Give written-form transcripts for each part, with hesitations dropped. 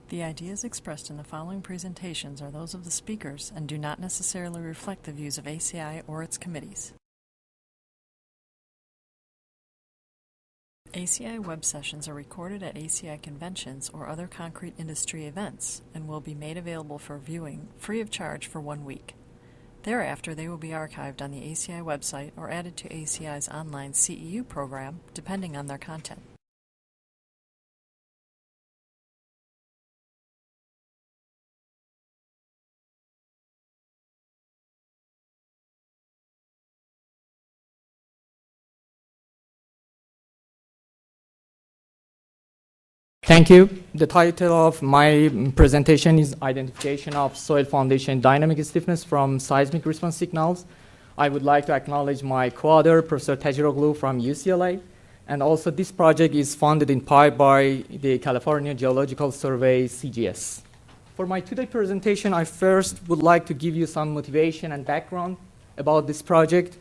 The ideas expressed in the following presentations are those of the speakers and do not necessarily reflect the views of ACI or its committees. ACI web sessions are recorded at ACI conventions or other concrete industry events and will be made available for viewing free of charge for 1 week. Thereafter, they will be archived on the ACI website or added to ACI's online CEU program, depending on their content. Thank you. The title of my presentation is Identification of Soil Foundation Dynamic Stiffness from Seismic Response Signals. I would like to acknowledge my co-author, Professor Tajiroglu from UCLA. And also this project is funded in part by the California Geological Survey, CGS. For my today presentation, I first would like to give you some motivation and background about this project.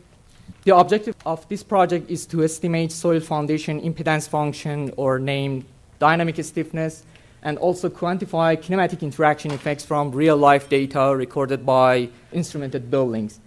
The objective of this project is to estimate soil foundation impedance function, or named dynamic stiffness, and also quantify kinematic interaction effects from real-life data recorded by instrumented buildings.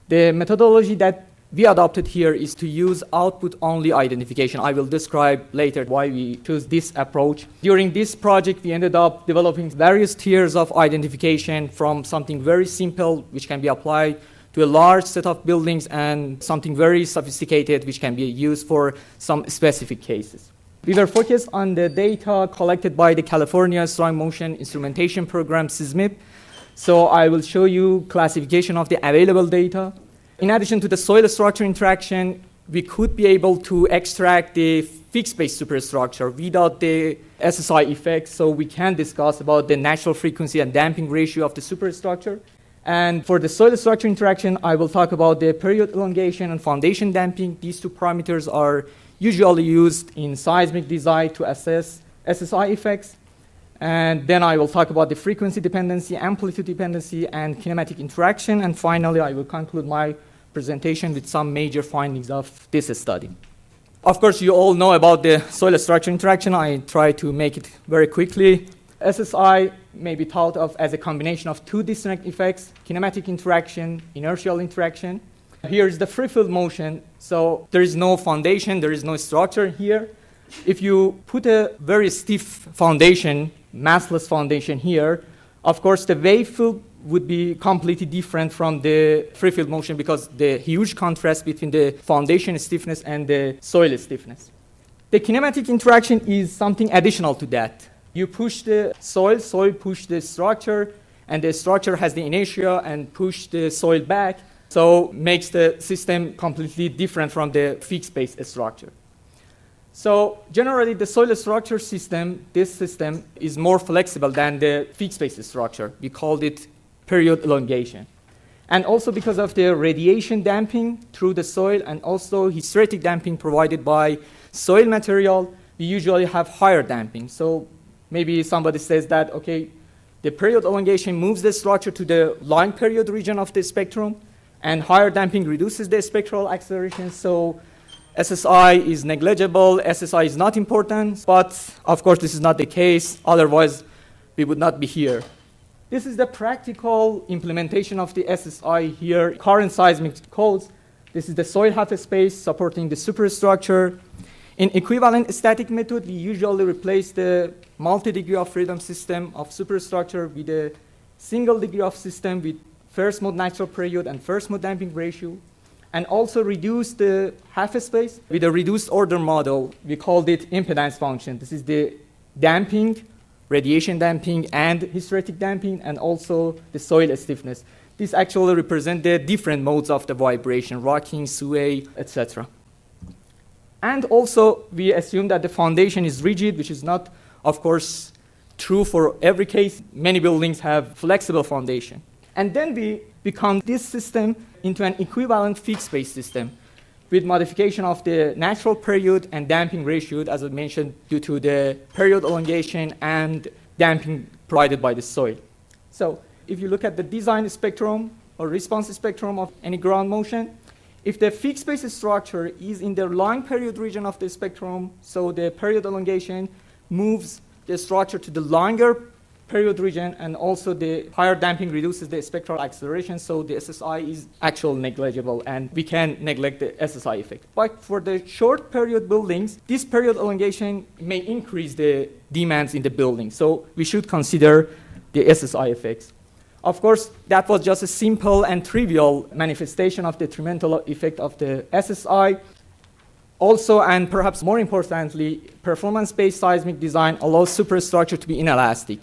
The methodology that we adopted here is to use output-only identification. I will describe later why we chose this approach. During this project, we ended up developing various tiers of identification, from something very simple, which can be applied to a large set of buildings, and something very sophisticated, which can be used for some specific cases. We were focused on the data collected by the California Strong Motion Instrumentation Program, Seismic. So I will show you classification of the available data. In addition to the soil structure interaction, we could be able to extract the fixed base superstructure without the SSI effects, so we can discuss about the natural frequency and damping ratio of the superstructure. And for the soil structure interaction, I will talk about the period elongation and foundation damping. These two parameters are usually used in seismic design to assess SSI effects. And then I will talk about the frequency dependency, amplitude dependency, and kinematic interaction. And finally, I will conclude my presentation with some major findings of this study. Of course, you all know about the soil structure interaction. I try to make it very quickly. SSI may be thought of as a combination of two distinct effects: kinematic interaction, inertial interaction. Here is the free field motion. So there is no foundation, there is no structure here. If you put a very stiff foundation, massless foundation here, of course the wave field would be completely different from the free field motion, because the huge contrast between the foundation stiffness and the soil stiffness. The kinematic interaction is something additional to that. You push the soil push the structure, and the structure has the inertia and push the soil back. So makes the system completely different from the fixed base structure. So generally, the soil structure system, this system, is more flexible than the fixed base structure. We called it period elongation. And also because of the radiation damping through the soil, and also hysteretic damping provided by soil material, we usually have higher damping. So maybe somebody says that, okay, the period elongation moves the structure to the line period region of the spectrum, and higher damping reduces the spectral acceleration, so SSI is negligible, SSI is not important, but of course this is not the case, otherwise we would not be here. This is the practical implementation of the SSI here. Current seismic codes, this is the soil half space supporting the superstructure. In equivalent static method, we usually replace the multi-degree of freedom system of superstructure with a single degree of system with first mode natural period and first mode damping ratio, and also reduce the half space with a reduced order model. We called it impedance function. This is the damping, radiation damping, and hysteretic damping, and also the soil stiffness. This actually represents the different modes of the vibration: rocking, sway, etc. And also, we assume that the foundation is rigid, which is not, of course, true for every case. Many buildings have flexible foundation. And then we become this system into an equivalent fixed base system with modification of the natural period and damping ratio, as I mentioned, due to the period elongation and damping provided by the soil. So if you look at the design spectrum or response spectrum of any ground motion, if the fixed base structure is in the line period region of the spectrum, so the period elongation moves the structure to the longer period region, and also the higher damping reduces the spectral acceleration, so the SSI is actually negligible, and we can neglect the SSI effect. But for the short period buildings, this period elongation may increase the demands in the building, so we should consider the SSI effects. Of course, that was just a simple and trivial manifestation of the detrimental effect of the SSI. Also, and perhaps more importantly, performance-based seismic design allows superstructure to be inelastic.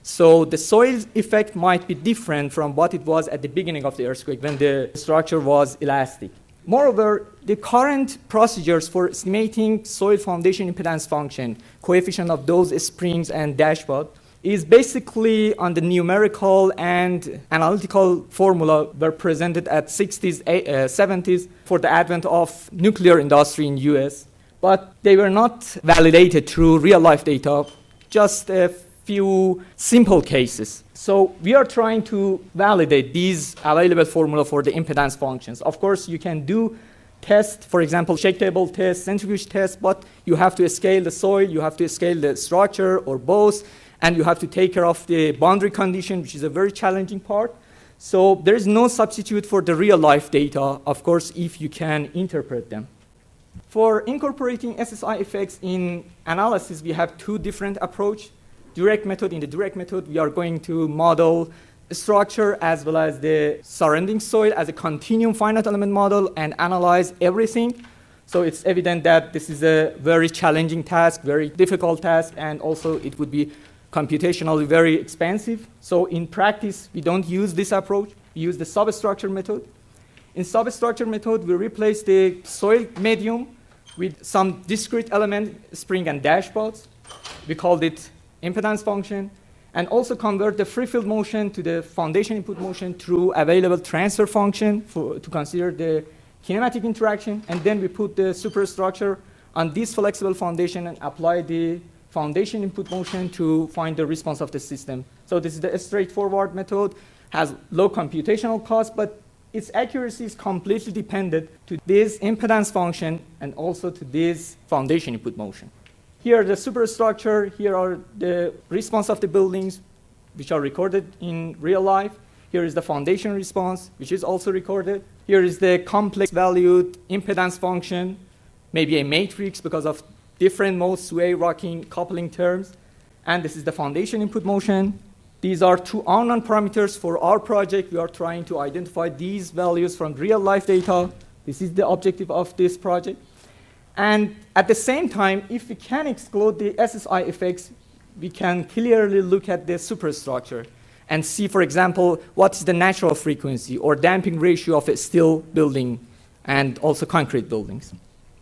So the soil effect might be different from what it was at the beginning of the earthquake when the structure was elastic. Moreover, the current procedures for estimating soil foundation impedance function, coefficient of those springs and dashboard, is basically on the numerical and analytical formula were presented at 60s, 70s for the advent of nuclear industry in US. But they were not validated through real-life data, just a few simple cases. So we are trying to validate these available formula for the impedance functions. Of course, you can do tests, for example, shake table test, centrifuge test, but you have to scale the soil, you have to scale the structure or both, and you have to take care of the boundary condition, which is a very challenging part. So there is no substitute for the real-life data, of course, if you can interpret them. For incorporating SSI effects in analysis, we have two different approaches. Direct method. In the direct method, we are going to model structure as well as the surrounding soil as a continuum finite element model and analyze everything. So it's evident that this is a very challenging task, very difficult task, and also it would be computationally very expensive. So in practice, we don't use this approach. We use the substructure method. In substructure method, we replace the soil medium with some discrete element, spring and dashboards. We called it impedance function, and also convert the free field motion to the foundation input motion through available transfer function to consider the kinematic interaction. And then we put the superstructure on this flexible foundation and apply the foundation input motion to find the response of the system. So this is the straightforward method, has low computational cost, but its accuracy is completely dependent to this impedance function and also to this foundation input motion. Here the superstructure, here are the response of the buildings, which are recorded in real life. Here is the foundation response, which is also recorded. Here is the complex valued impedance function, maybe a matrix because of different modes, sway, rocking, coupling terms. And this is the foundation input motion. These are two unknown parameters for our project. We are trying to identify these values from real life data. This is the objective of this project. And at the same time, if we can exclude the SSI effects, we can clearly look at the superstructure and see, for example, what is the natural frequency or damping ratio of a steel building and also concrete buildings.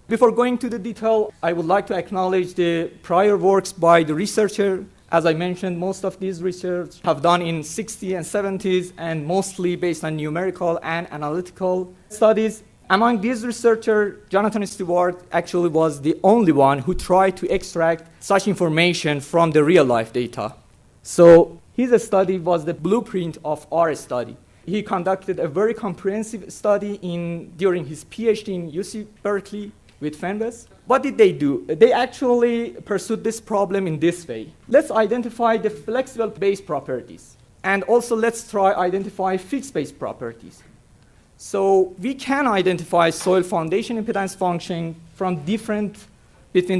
Before going to the detail, I would like to acknowledge the prior works by the researcher. As I mentioned, most of these research have done in 60s and 70s and mostly based on numerical and analytical studies. Among these researchers, Jonathan Stewart actually was the only one who tried to extract such information from the real-life data. So his study was the blueprint of our study. He conducted a very comprehensive study during his PhD in UC Berkeley with Fenves. What did they do? They actually pursued this problem in this way. Let's identify the flexible base properties. And also let's try identify fixed base properties. So we can identify soil foundation impedance function from between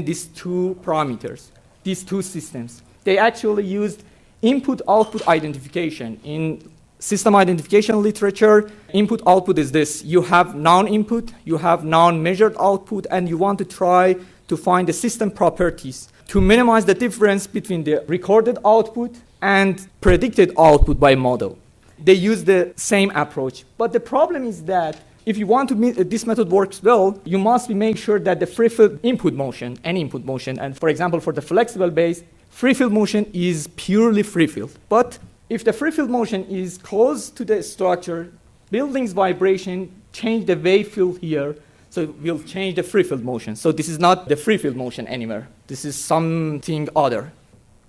these two parameters, these two systems. They actually used input-output identification. In system identification literature, input-output is this. You have known input, you have known measured output, and you want to try to find the system properties to minimize the difference between the recorded output and predicted output by model. They use the same approach. But the problem is that if you want to this method works well, you must make sure that the free field input motion, any input motion, and for example, for the flexible base, free field motion is purely free field. But if the free field motion is close to the structure, building's vibration change the wave field here, so it will change the free field motion. So this is not the free field motion anymore. This is something other.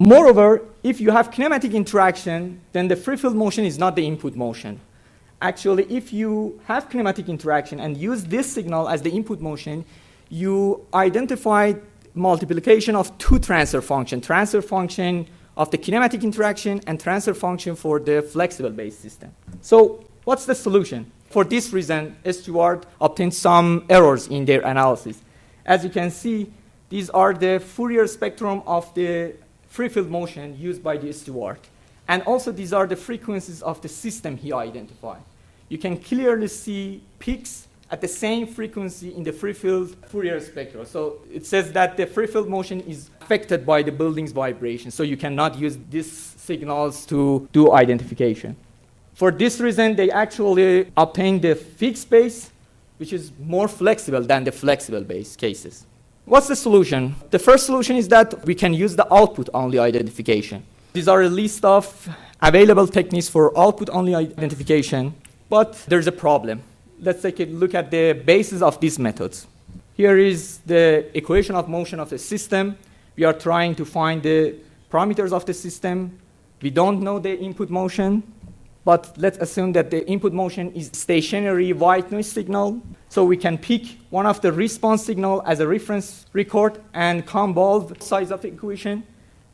Moreover, if you have kinematic interaction, then the free field motion is not the input motion. Actually, if you have kinematic interaction and use this signal as the input motion, you identify multiplication of two transfer function of the kinematic interaction and transfer function for the flexible base system. So what's the solution? For this reason, Stewart obtained some errors in their analysis. As you can see, these are the Fourier spectrum of the free field motion used by the Stewart. And also these are the frequencies of the system he identified. You can clearly see peaks at the same frequency in the free field Fourier spectrum. So it says that the free field motion is affected by the building's vibration. So you cannot use these signals to do identification. For this reason, they actually obtained the fixed base, which is more flexible than the flexible base cases. What's the solution? The first solution is that we can use the output-only identification. These are a list of available techniques for output-only identification, but there's a problem. Let's take a look at the basis of these methods. Here is the equation of motion of the system. We are trying to find the parameters of the system. We don't know the input motion, but let's assume that the input motion is stationary white noise signal. So we can pick one of the response signal as a reference record and convolve sides of the equation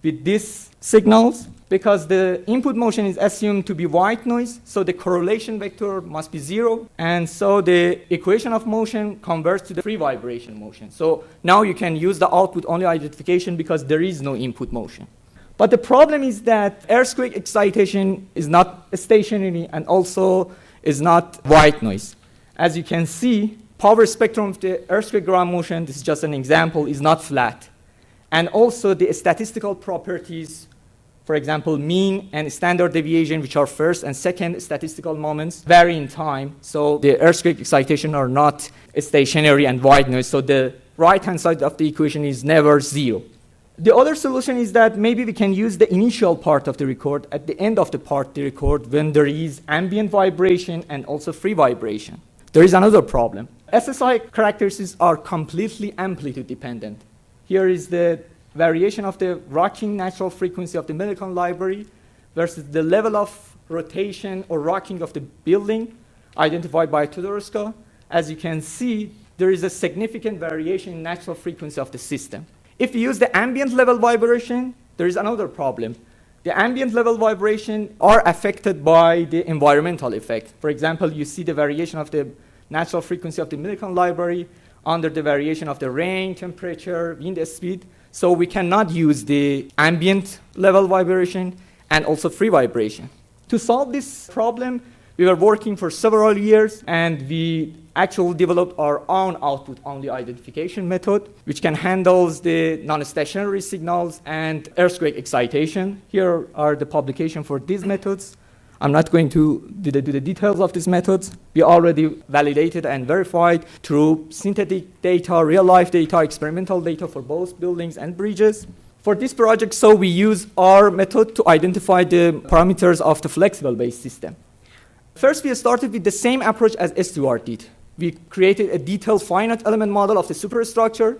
with these signals. Because the input motion is assumed to be white noise, so the correlation vector must be 0. And so the equation of motion converts to the free vibration motion. So now you can use the output-only identification because there is no input motion. But the problem is that earthquake excitation is not stationary and also is not white noise. As you can see, power spectrum of the earthquake ground motion, this is just an example, is not flat. And also the statistical properties, for example, mean and standard deviation, which are first and second statistical moments, vary in time. So the earthquake excitation are not stationary and white noise. So the right-hand side of the equation is never 0. The other solution is that maybe we can use the initial part of the record at the end of the part of the record when there is ambient vibration and also free vibration. There is another problem. SSI characteristics are completely amplitude dependent. Here is the variation of the rocking natural frequency of the Millikan Library versus the level of rotation or rocking of the building identified by Tudorowska. As you can see, there is a significant variation in natural frequency of the system. If you use the ambient level vibration, there is another problem. The ambient level vibration are affected by the environmental effect. For example, you see the variation of the natural frequency of the Millikan Library under the variation of the rain, temperature, wind speed. So we cannot use the ambient level vibration and also free vibration. To solve this problem, we were working for several years, and we actually developed our own output-only identification method, which can handle the non-stationary signals and earthquake excitation. Here are the publications for these methods. I'm not going to do the details of these methods. We already validated and verified through synthetic data, real-life data, experimental data for both buildings and bridges. For this project, so we use our method to identify the parameters of the flexible base system. First, we started with the same approach as Stewart did. We created a detailed finite element model of the superstructure.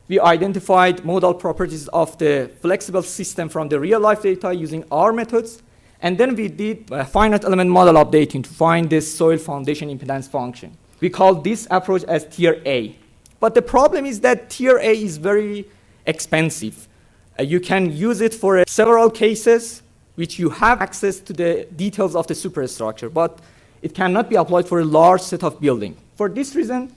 We identified modal properties of the flexible system from the real-life data using our methods. And then we did a finite element model updating to find this soil foundation impedance function. We call this approach as tier A. But the problem is that tier A is very expensive. You can use it for several cases which you have access to the details of the superstructure, but it cannot be applied for a large set of buildings. For this reason,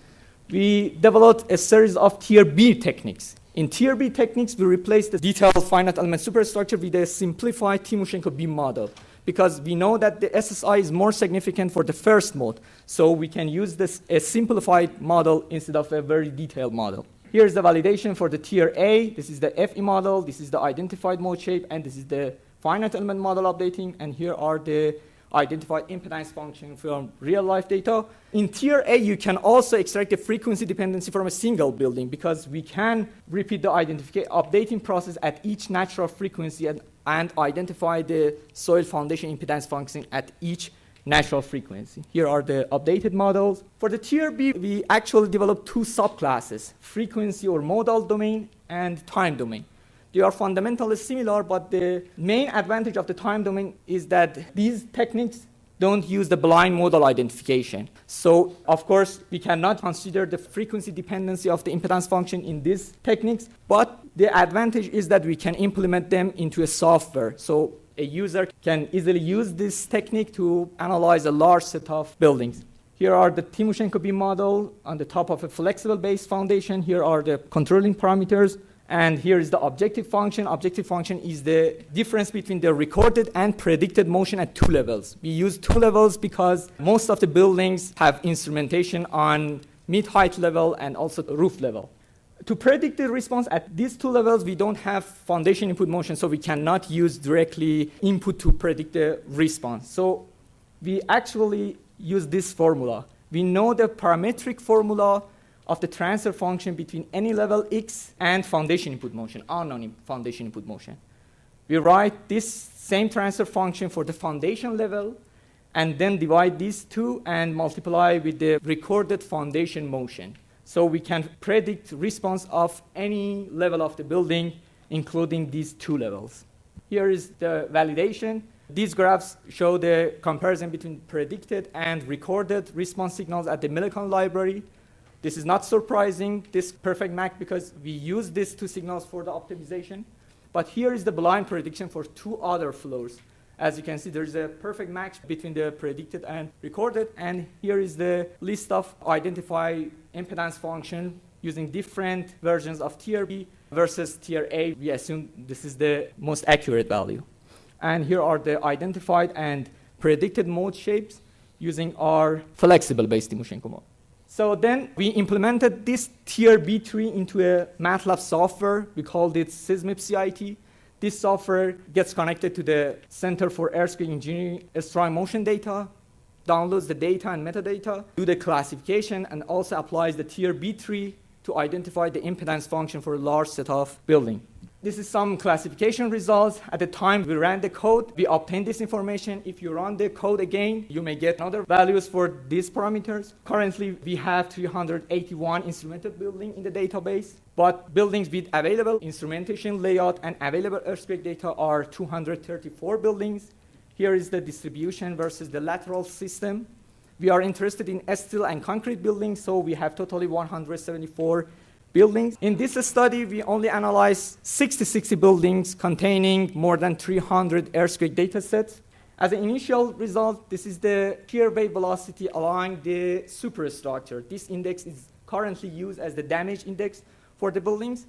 we developed a series of tier B techniques. In tier B techniques, we replace the detailed finite element superstructure with a simplified Timoshenko beam model, because we know that the SSI is more significant for the first mode, so we can use a simplified model instead of a very detailed model. Here's the validation for the tier A. This is the FE model, this is the identified mode shape, and this is the finite element model updating, and here are the identified impedance function from real-life data. In tier A, you can also extract the frequency dependency from a single building, because we can repeat the updating process at each natural frequency and identify the soil foundation impedance function at each natural frequency. Here are the updated models. For the tier B, we actually developed two subclasses, frequency or modal domain and time domain. They are fundamentally similar, but the main advantage of the time domain is that these techniques don't use the blind modal identification. So, of course, we cannot consider the frequency dependency of the impedance function in these techniques, but the advantage is that we can implement them into a software. So a user can easily use this technique to analyze a large set of buildings. Here are the Timoshenko beam model on the top of a flexible base foundation. Here are the controlling parameters. And here is the objective function. Objective function is the difference between the recorded and predicted motion at two levels. We use two levels because most of the buildings have instrumentation on mid-height level and also roof level. To predict the response at these two levels, we don't have foundation input motion, so we cannot use directly input to predict the response. So we actually use this formula. We know the parametric formula of the transfer function between any level x and foundation input motion, unknown foundation input motion. We write this same transfer function for the foundation level and then divide these two and multiply with the recorded foundation motion. So we can predict response of any level of the building, including these two levels. Here is the validation. These graphs show the comparison between predicted and recorded response signals at the Millikan Library. This is not surprising, this perfect match, because we use these two signals for the optimization. But here is the blind prediction for two other floors. As you can see, there's a perfect match between the predicted and recorded. And here is the list of identify impedance function using different versions of tier B versus tier A. We assume this is the most accurate value. And here are the identified and predicted mode shapes using our flexible base Timoshenko mode. So then we implemented this tier B3 into a MATLAB software. We called it Seismic CIT. This software gets connected to the Center for Earthquake Engineering Structural Motion data, downloads the data and metadata, do the classification, and also applies the tier B3 to identify the impedance function for a large set of building. This is some classification results. At the time we ran the code, we obtained this information. If you run the code again, you may get other values for these parameters. Currently, we have 381 instrumented buildings in the database, but buildings with available instrumentation layout and available earthquake data are 234 buildings. Here is the distribution versus the lateral system. We are interested in steel and concrete buildings, so we have totally 174 buildings. In this study, we only analyzed 60 buildings containing more than 300 earthquake data sets. As an initial result, this is the shear wave velocity along the superstructure. This index is currently used as the damage index for the buildings.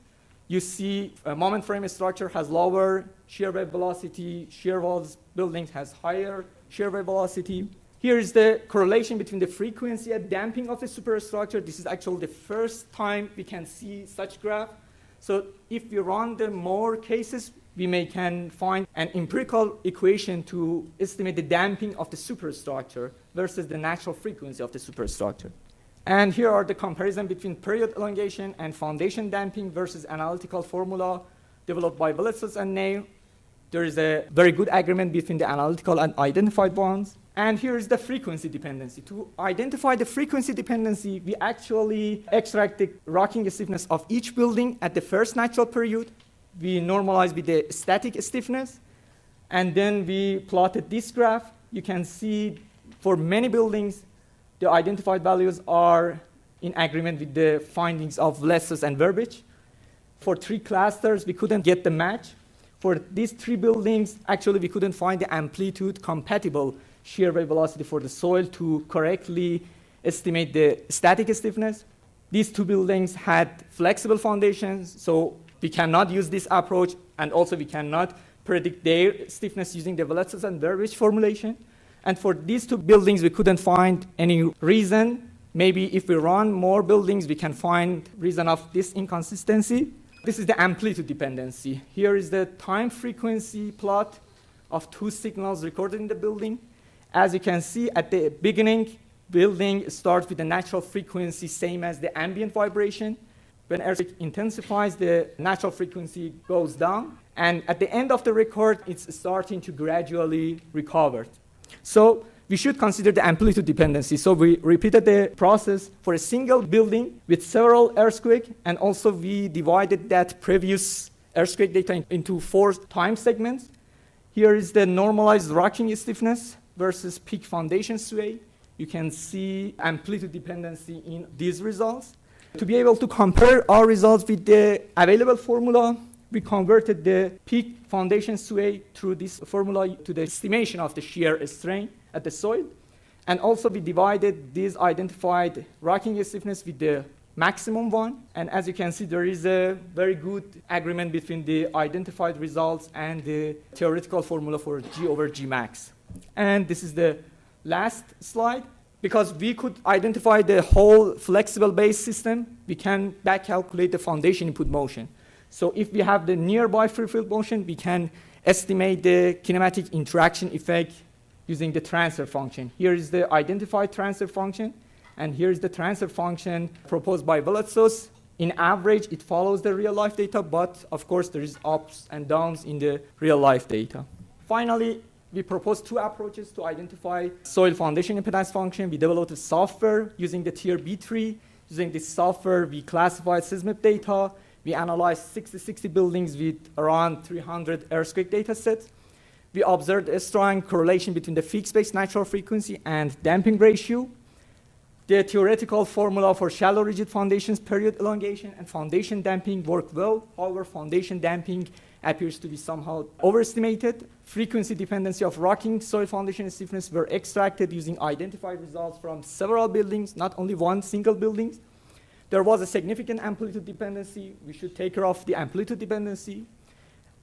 You see a moment frame structure has lower shear wave velocity, shear walls buildings has higher shear wave velocity. Here is the correlation between the frequency and damping of the superstructure. This is actually the first time we can see such graph. So if we run the more cases, we can find an empirical equation to estimate the damping of the superstructure versus the natural frequency of the superstructure. And here are the comparison between period elongation and foundation damping versus analytical formula developed by Veletzos and Nair. There is a very good agreement between the analytical and identified ones. And here is the frequency dependency. To identify the frequency dependency, we actually extract the rocking stiffness of each building at the first natural period. We normalize with the static stiffness. And then we plotted this graph. You can see for many buildings, the identified values are in agreement with the findings of Veletzos and Verbich. For 3 clusters, we couldn't get the match. For these 3 buildings, actually, we couldn't find the amplitude compatible shear wave velocity for the soil to correctly estimate the static stiffness. These 2 buildings had flexible foundations, so we cannot use this approach, and also we cannot predict their stiffness using the Veletzos and Verbich formulation. And for these 2 buildings, we couldn't find any reason. Maybe if we run more buildings, we can find reason of this inconsistency. This is the amplitude dependency. Here is the time frequency plot of 2 signals recorded in the building. As you can see, at the beginning, building starts with the natural frequency, same as the ambient vibration. When earthquake intensifies, the natural frequency goes down. And at the end of the record, it's starting to gradually recover. So we should consider the amplitude dependency. So we repeated the process for a single building with several earthquakes, and also we divided that previous earthquake data into 4 time segments. Here is the normalized rocking stiffness versus peak foundation sway. You can see amplitude dependency in these results. To be able to compare our results with the available formula, we converted the peak foundation sway through this formula to the estimation of the shear strain at the soil. And also we divided this identified rocking stiffness with the maximum one. And as you can see, there is a very good agreement between the identified results and the theoretical formula for G over G max. And this is the last slide. Because we could identify the whole flexible base system, we can back calculate the foundation input motion. So if we have the nearby free field motion, we can estimate the kinematic interaction effect using the transfer function. Here is the identified transfer function, and here is the transfer function proposed by Velatsos. In average, it follows the real-life data, but of course, there is ups and downs in the real-life data. Finally, we proposed two approaches to identify soil foundation impedance function. We developed a software using the tier B3. Using this software, we classified seismic data. We analyzed 60 buildings with around 300 earthquake data sets. We observed a strong correlation between the fixed base natural frequency and damping ratio. The theoretical formula for shallow rigid foundations, period elongation, and foundation damping work well. However, foundation damping appears to be somehow overestimated. Frequency dependency of rocking soil foundation stiffness were extracted using identified results from several buildings, not only one single building. There was a significant amplitude dependency. We should take care of the amplitude dependency.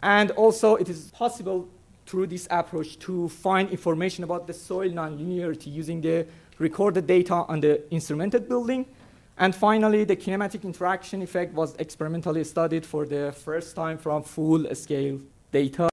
And also, it is possible through this approach to find information about the soil nonlinearity using the recorded data on the instrumented building. And finally, the kinematic interaction effect was experimentally studied for the first time from full-scale data.